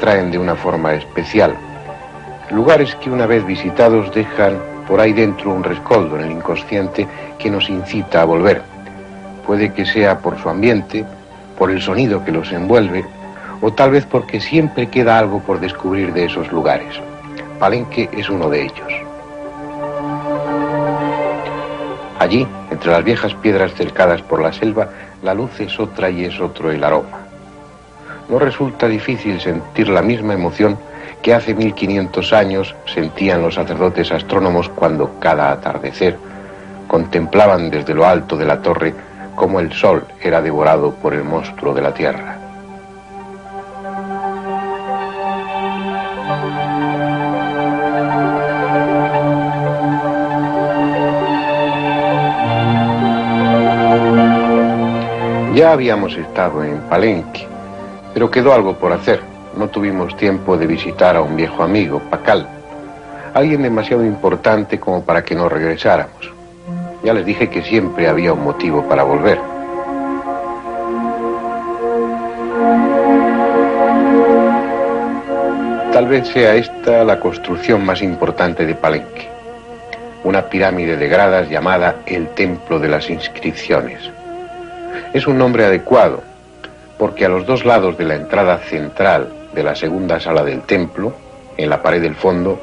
atraen de una forma especial. Lugares que una vez visitados dejan por ahí dentro un rescoldo en el inconsciente que nos incita a volver. Puede que sea por su ambiente, por el sonido que los envuelve, o tal vez porque siempre queda algo por descubrir de esos lugares. Palenque es uno de ellos. Allí, entre las viejas piedras cercadas por la selva, la luz es otra y es otro el aroma. No resulta difícil sentir la misma emoción que hace 1500 años sentían los sacerdotes astrónomos cuando cada atardecer contemplaban desde lo alto de la torre cómo el sol era devorado por el monstruo de la tierra. Ya habíamos estado en Palenque, pero quedó algo por hacer. No tuvimos tiempo de visitar a un viejo amigo, Pacal, alguien demasiado importante como para que no regresáramos. Ya les dije que siempre había un motivo para volver. Tal vez sea esta la construcción más importante de Palenque, una pirámide de gradas llamada el Templo de las Inscripciones. Es un nombre adecuado, porque a los dos lados de la entrada central de la segunda sala del templo, en la pared del fondo,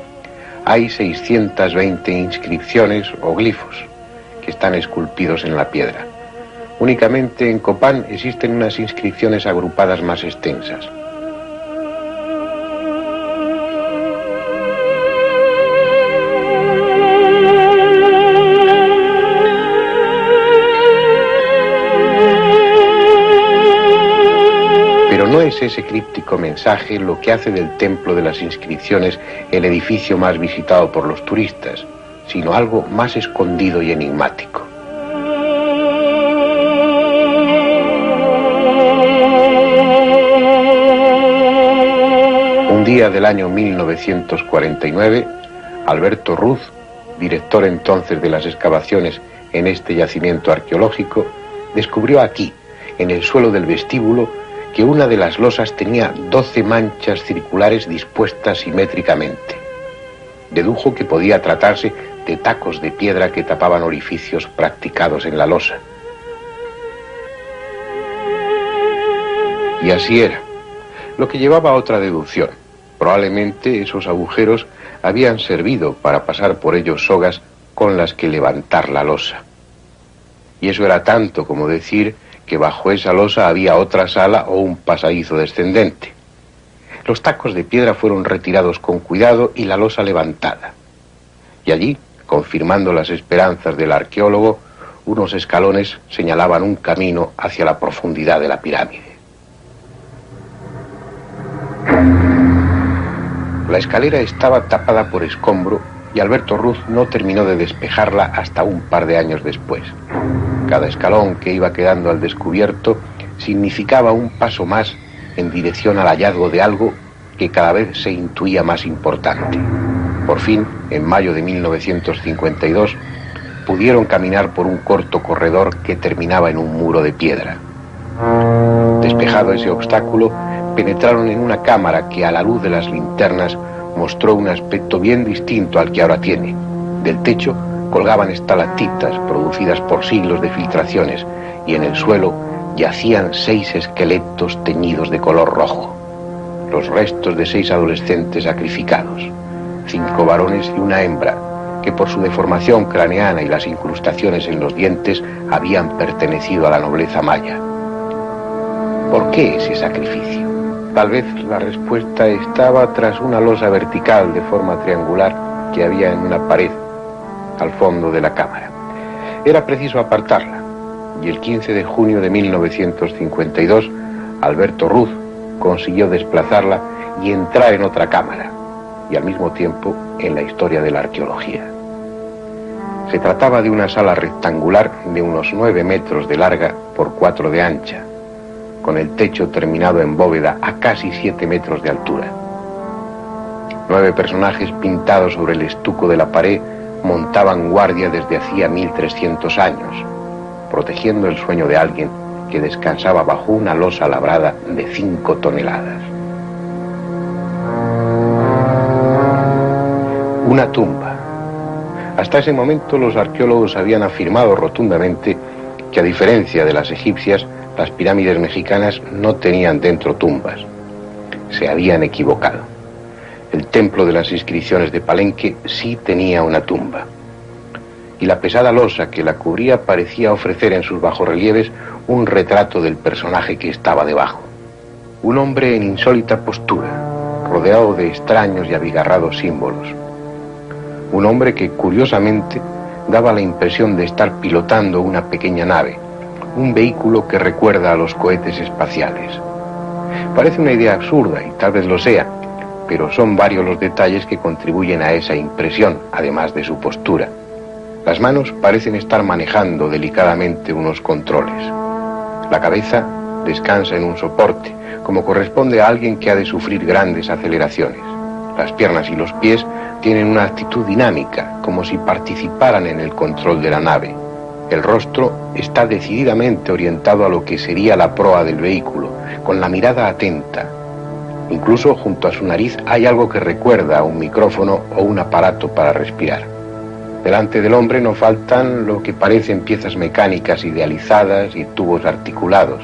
hay 620 inscripciones o glifos que están esculpidos en la piedra. Únicamente en Copán existen unas inscripciones agrupadas más extensas. No es ese críptico mensaje lo que hace del Templo de las Inscripciones el edificio más visitado por los turistas, sino algo más escondido y enigmático. Un día del año 1949, Alberto Ruz, director entonces de las excavaciones en este yacimiento arqueológico, descubrió aquí, en el suelo del vestíbulo, que una de las losas tenía 12 manchas circulares dispuestas simétricamente. Dedujo que podía tratarse de tacos de piedra que tapaban orificios practicados en la losa. Y así era, lo que llevaba a otra deducción. Probablemente esos agujeros habían servido para pasar por ellos sogas con las que levantar la losa. Y eso era tanto como decir que bajo esa losa había otra sala o un pasadizo descendente. Los tacos de piedra fueron retirados con cuidado y la losa levantada. Y allí, confirmando las esperanzas del arqueólogo, unos escalones señalaban un camino hacia la profundidad de la pirámide. La escalera estaba tapada por escombro y Alberto Ruz no terminó de despejarla hasta un par de años después. Cada escalón que iba quedando al descubierto significaba un paso más en dirección al hallazgo de algo que cada vez se intuía más importante. Por fin, en mayo de 1952, pudieron caminar por un corto corredor que terminaba en un muro de piedra. Despejado ese obstáculo, penetraron en una cámara que a la luz de las linternas mostró un aspecto bien distinto al que ahora tiene. Del techo colgaban estalactitas producidas por siglos de filtraciones y en el suelo yacían 6 esqueletos teñidos de color rojo, los restos de 6 adolescentes sacrificados, 5 varones y una hembra, que por su deformación craneana y las incrustaciones en los dientes habían pertenecido a la nobleza maya. ¿Por qué ese sacrificio? Tal vez la respuesta estaba tras una losa vertical de forma triangular que había en una pared al fondo de la cámara. Era preciso apartarla, y el 15 de junio de 1952, Alberto Ruz consiguió desplazarla y entrar en otra cámara, y al mismo tiempo en la historia de la arqueología. Se trataba de una sala rectangular de unos 9 metros de larga por 4 de ancha, con el techo terminado en bóveda a casi 7 metros de altura. 9 personajes pintados sobre el estuco de la pared montaban guardia desde hacía 1300 años, protegiendo el sueño de alguien que descansaba bajo una losa labrada de 5 toneladas. Una tumba. Hasta ese momento los arqueólogos habían afirmado rotundamente que, a diferencia de las egipcias, las pirámides mexicanas no tenían dentro tumbas. Se habían equivocado. El templo de las inscripciones de Palenque sí tenía una tumba. Y la pesada losa que la cubría parecía ofrecer en sus bajorrelieves un retrato del personaje que estaba debajo. Un hombre en insólita postura, rodeado de extraños y abigarrados símbolos. Un hombre que, curiosamente, daba la impresión de estar pilotando una pequeña nave, un vehículo que recuerda a los cohetes espaciales. Parece una idea absurda, y tal vez lo sea, pero son varios los detalles que contribuyen a esa impresión, además de su postura. Las manos parecen estar manejando delicadamente unos controles. La cabeza descansa en un soporte, como corresponde a alguien que ha de sufrir grandes aceleraciones. Las piernas y los pies tienen una actitud dinámica, como si participaran en el control de la nave. El rostro está decididamente orientado a lo que sería la proa del vehículo, con la mirada atenta. Incluso junto a su nariz hay algo que recuerda a un micrófono o un aparato para respirar. Delante del hombre no faltan lo que parecen piezas mecánicas idealizadas y tubos articulados.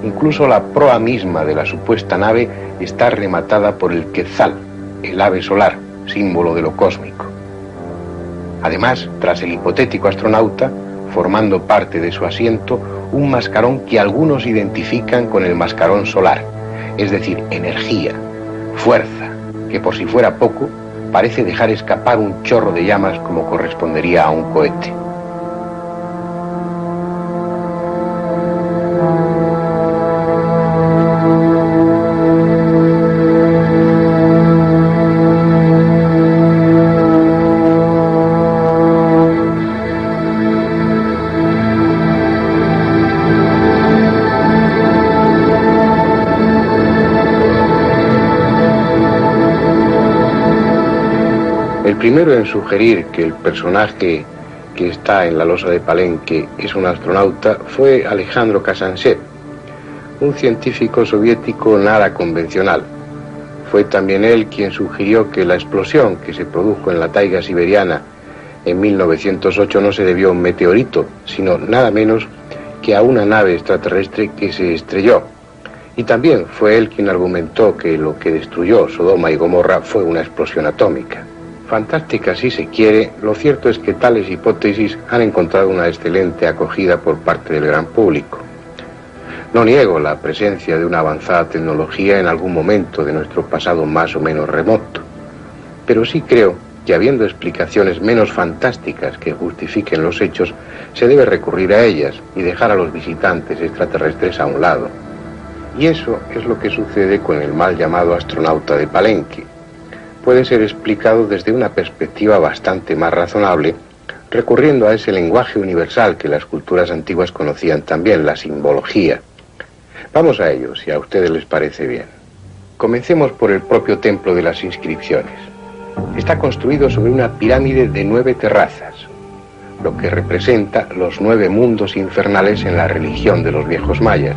Incluso la proa misma de la supuesta nave está rematada por el quetzal, el ave solar, símbolo de lo cósmico. Además, tras el hipotético astronauta, formando parte de su asiento, un mascarón que algunos identifican con el mascarón solar, es decir, energía, fuerza, que por si fuera poco, parece dejar escapar un chorro de llamas como correspondería a un cohete. El primero en sugerir que el personaje que está en la losa de Palenque es un astronauta fue Alejandro Kazantsev, un científico soviético nada convencional. Fue también él quien sugirió que la explosión que se produjo en la taiga siberiana en 1908 no se debió a un meteorito, sino nada menos que a una nave extraterrestre que se estrelló. Y también fue él quien argumentó que lo que destruyó Sodoma y Gomorra fue una explosión atómica. Fantástica si se quiere, lo cierto es que tales hipótesis han encontrado una excelente acogida por parte del gran público. No niego la presencia de una avanzada tecnología en algún momento de nuestro pasado más o menos remoto, pero sí creo que, habiendo explicaciones menos fantásticas que justifiquen los hechos, se debe recurrir a ellas y dejar a los visitantes extraterrestres a un lado. Y eso es lo que sucede con el mal llamado astronauta de Palenque. Puede ser explicado desde una perspectiva bastante más razonable, recurriendo a ese lenguaje universal que las culturas antiguas conocían también, la simbología. Vamos a ello, si a ustedes les parece bien. Comencemos por el propio templo de las inscripciones. Está construido sobre una pirámide de 9 terrazas, lo que representa los 9 mundos infernales en la religión de los viejos mayas.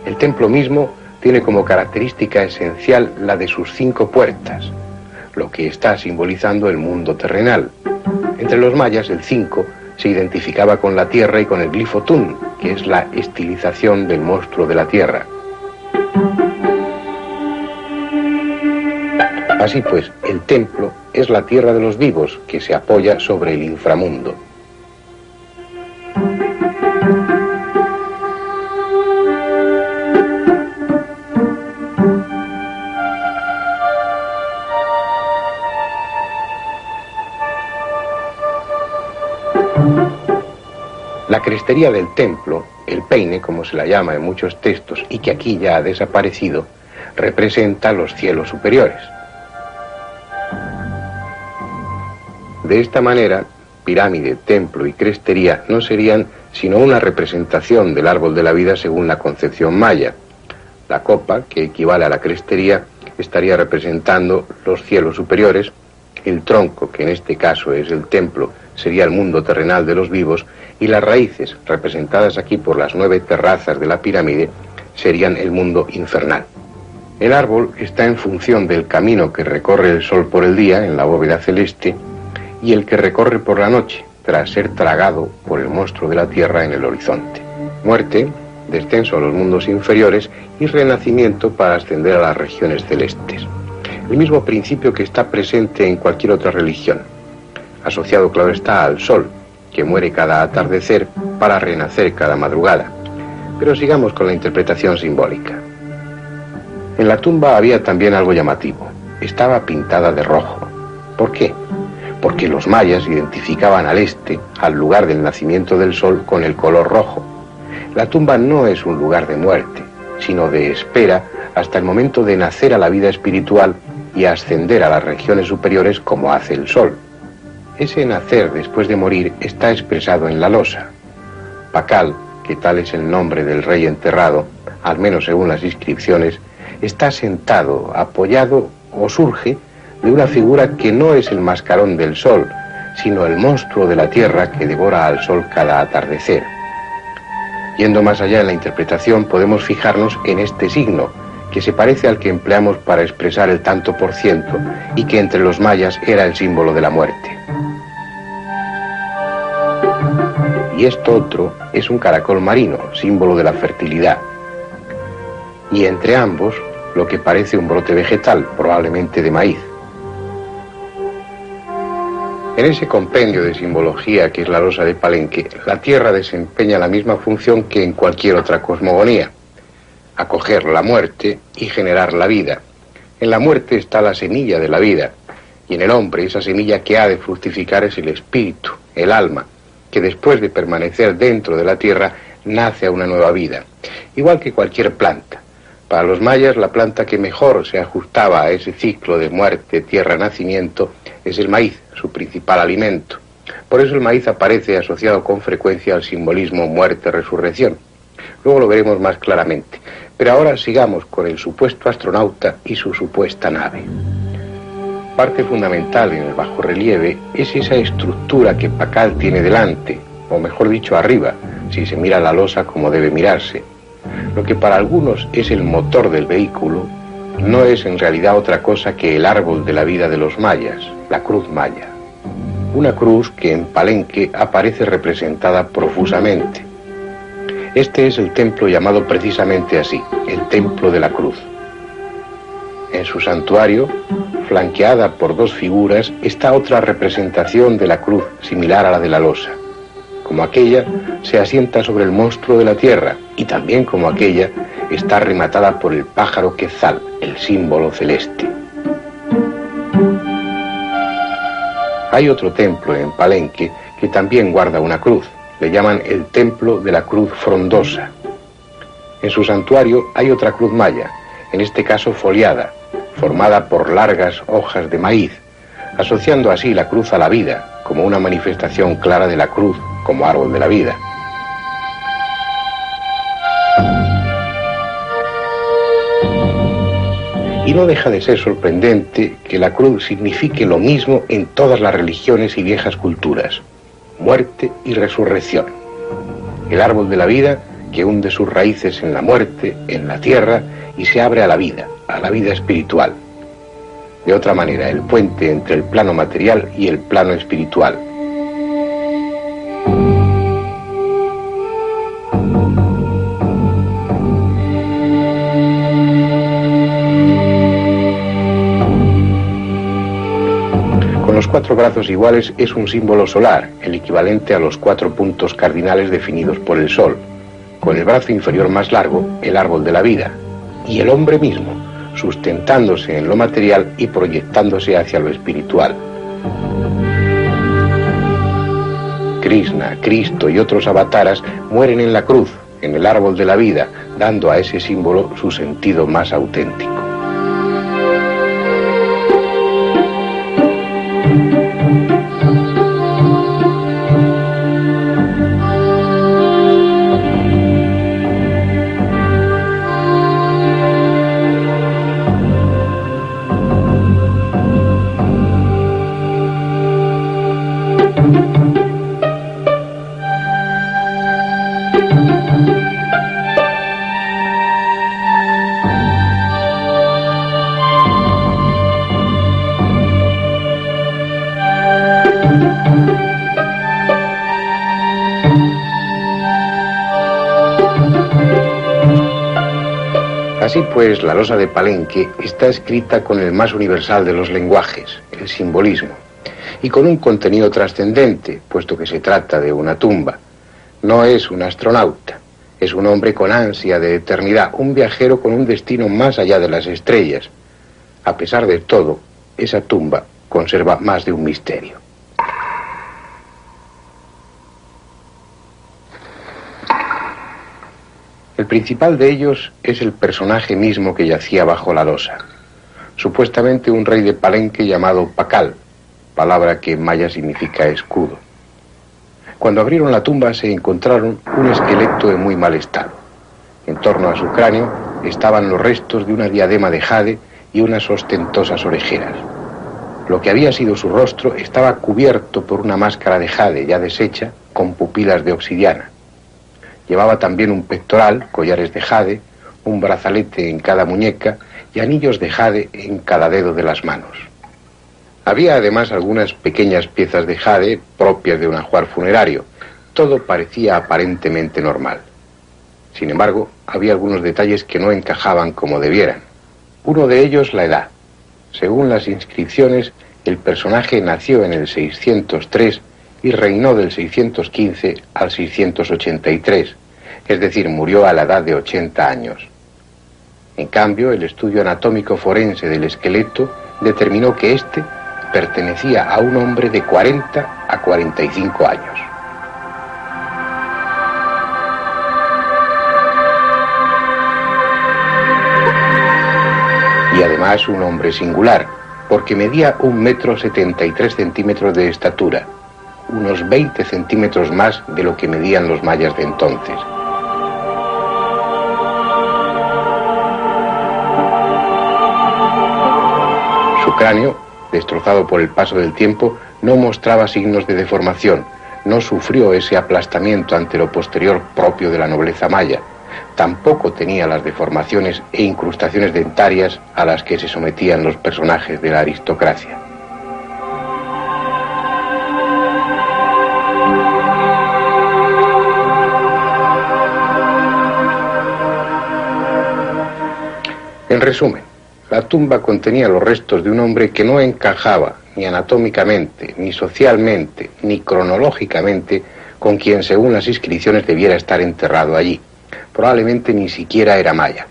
El templo mismo tiene como característica esencial la de sus 5 puertas, lo que está simbolizando el mundo terrenal. Entre los mayas, el 5 se identificaba con la tierra y con el glifo Tun, que es la estilización del monstruo de la tierra. Así pues, el templo es la tierra de los vivos, que se apoya sobre el inframundo. La crestería del templo, el peine, como se la llama en muchos textos y que aquí ya ha desaparecido, representa los cielos superiores. De esta manera, pirámide, templo y crestería no serían sino una representación del árbol de la vida según la concepción maya. La copa, que equivale a la crestería, estaría representando los cielos superiores. El tronco, que en este caso es el templo, sería el mundo terrenal de los vivos, y las raíces, representadas aquí por las 9 terrazas de la pirámide, serían el mundo infernal. El árbol está en función del camino que recorre el sol por el día en la bóveda celeste y el que recorre por la noche, tras ser tragado por el monstruo de la tierra en el horizonte. Muerte, descenso a los mundos inferiores y renacimiento para ascender a las regiones celestes. El mismo principio que está presente en cualquier otra religión, asociado, claro está, al sol, que muere cada atardecer para renacer cada madrugada. Pero sigamos con la interpretación simbólica. En la tumba había también algo llamativo. Estaba pintada de rojo. ¿Por qué? Porque los mayas identificaban al este, al lugar del nacimiento del sol, con el color rojo. La tumba no es un lugar de muerte, sino de espera hasta el momento de nacer a la vida espiritual y ascender a las regiones superiores como hace el sol. Ese nacer después de morir está expresado en la losa. Pakal, que tal es el nombre del rey enterrado, al menos según las inscripciones, está sentado, apoyado o surge de una figura que no es el mascarón del sol, sino el monstruo de la tierra que devora al sol cada atardecer. Yendo más allá en la interpretación, podemos fijarnos en este signo, que se parece al que empleamos para expresar el tanto por ciento y que entre los mayas era el símbolo de la muerte. Y esto otro es un caracol marino, símbolo de la fertilidad. Y entre ambos, lo que parece un brote vegetal, probablemente de maíz. En ese compendio de simbología que es la losa de Palenque, la tierra desempeña la misma función que en cualquier otra cosmogonía: acoger la muerte y generar la vida. En la muerte está la semilla de la vida, y en el hombre esa semilla que ha de fructificar es el espíritu, el alma, que después de permanecer dentro de la tierra nace a una nueva vida, igual que cualquier planta. Para los mayas, la planta que mejor se ajustaba a ese ciclo de muerte, tierra, nacimiento es el maíz, su principal alimento. Por eso el maíz aparece asociado con frecuencia al simbolismo muerte-resurrección. Luego lo veremos más claramente. Pero ahora sigamos con el supuesto astronauta y su supuesta nave. Parte fundamental en el bajorrelieve es esa estructura que Pakal tiene delante, o mejor dicho arriba, si se mira la losa como debe mirarse. Lo que para algunos es el motor del vehículo, no es en realidad otra cosa que el árbol de la vida de los mayas, la cruz maya. Una cruz que en Palenque aparece representada profusamente. Este es el templo llamado precisamente así, el Templo de la Cruz. En su santuario, flanqueada por dos figuras, está otra representación de la cruz similar a la de la losa. Como aquella, se asienta sobre el monstruo de la tierra y también como aquella, está rematada por el pájaro quetzal, el símbolo celeste. Hay otro templo en Palenque que también guarda una cruz. Le llaman el Templo de la Cruz Frondosa. En su santuario hay otra cruz maya, en este caso foliada, formada por largas hojas de maíz, asociando así la cruz a la vida, como una manifestación clara de la cruz como árbol de la vida. Y no deja de ser sorprendente que la cruz signifique lo mismo en todas las religiones y viejas culturas: muerte y resurrección. El árbol de la vida que hunde sus raíces en la muerte, en la tierra, y se abre a la vida espiritual. De otra manera, el puente entre el plano material y el plano espiritual. Los 4 brazos iguales es un símbolo solar, el equivalente a los 4 puntos cardinales definidos por el sol. Con el brazo inferior más largo, el árbol de la vida, y el hombre mismo, sustentándose en lo material y proyectándose hacia lo espiritual. Krishna, Cristo y otros avataras mueren en la cruz, en el árbol de la vida, dando a ese símbolo su sentido más auténtico. Así pues, la losa de Palenque está escrita con el más universal de los lenguajes, el simbolismo, y con un contenido trascendente, puesto que se trata de una tumba. No es un astronauta, es un hombre con ansia de eternidad, un viajero con un destino más allá de las estrellas. A pesar de todo, esa tumba conserva más de un misterio. El principal de ellos es el personaje mismo que yacía bajo la losa. Supuestamente un rey de Palenque llamado Pacal, palabra que en maya significa escudo. Cuando abrieron la tumba se encontraron un esqueleto en muy mal estado. En torno a su cráneo estaban los restos de una diadema de jade y unas ostentosas orejeras. Lo que había sido su rostro estaba cubierto por una máscara de jade ya deshecha con pupilas de obsidiana. Llevaba también un pectoral, collares de jade, un brazalete en cada muñeca y anillos de jade en cada dedo de las manos. Había además algunas pequeñas piezas de jade propias de un ajuar funerario. Todo parecía aparentemente normal. Sin embargo, había algunos detalles que no encajaban como debieran. Uno de ellos, la edad. Según las inscripciones, el personaje nació en el 603 y reinó del 615 al 683, es decir, murió a la edad de 80 años. En cambio, el estudio anatómico forense del esqueleto determinó que éste pertenecía a un hombre de 40 a 45 años. Y además un hombre singular, porque medía 1,73 m de estatura, unos 20 centímetros más de lo que medían los mayas de entonces. Su cráneo, destrozado por el paso del tiempo, no mostraba signos de deformación, no sufrió ese aplastamiento ante lo posterior propio de la nobleza maya, tampoco tenía las deformaciones e incrustaciones dentarias a las que se sometían los personajes de la aristocracia. En resumen, la tumba contenía los restos de un hombre que no encajaba ni anatómicamente, ni socialmente, ni cronológicamente con quien según las inscripciones debiera estar enterrado allí. Probablemente ni siquiera era maya.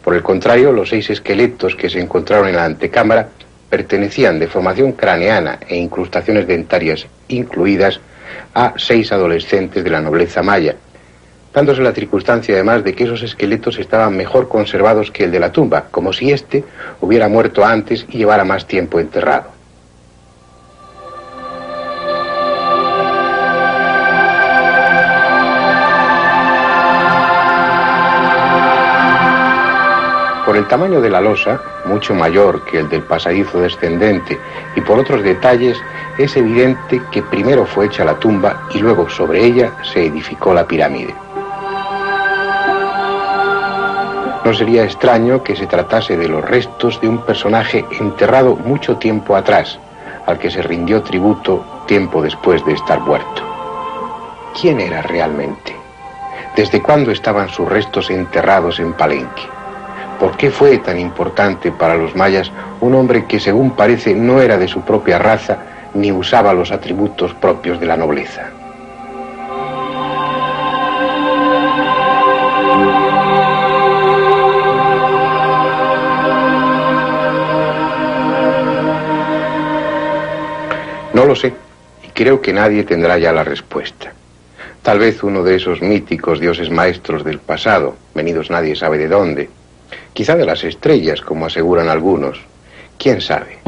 Por el contrario, los 6 esqueletos que se encontraron en la antecámara pertenecían de formación craneana e incrustaciones dentarias incluidas a 6 adolescentes de la nobleza maya, dándose la circunstancia además de que esos esqueletos estaban mejor conservados que el de la tumba, como si éste hubiera muerto antes y llevara más tiempo enterrado. Por el tamaño de la losa, mucho mayor que el del pasadizo descendente, y por otros detalles, es evidente que primero fue hecha la tumba y luego sobre ella se edificó la pirámide. No sería extraño que se tratase de los restos de un personaje enterrado mucho tiempo atrás, al que se rindió tributo tiempo después de estar muerto. ¿Quién era realmente? ¿Desde cuándo estaban sus restos enterrados en Palenque? ¿Por qué fue tan importante para los mayas un hombre que según parece no era de su propia raza ni usaba los atributos propios de la nobleza? No lo sé, y creo que nadie tendrá ya la respuesta. Tal vez uno de esos míticos dioses maestros del pasado, venidos nadie sabe de dónde, quizá de las estrellas, como aseguran algunos. ¿Quién sabe?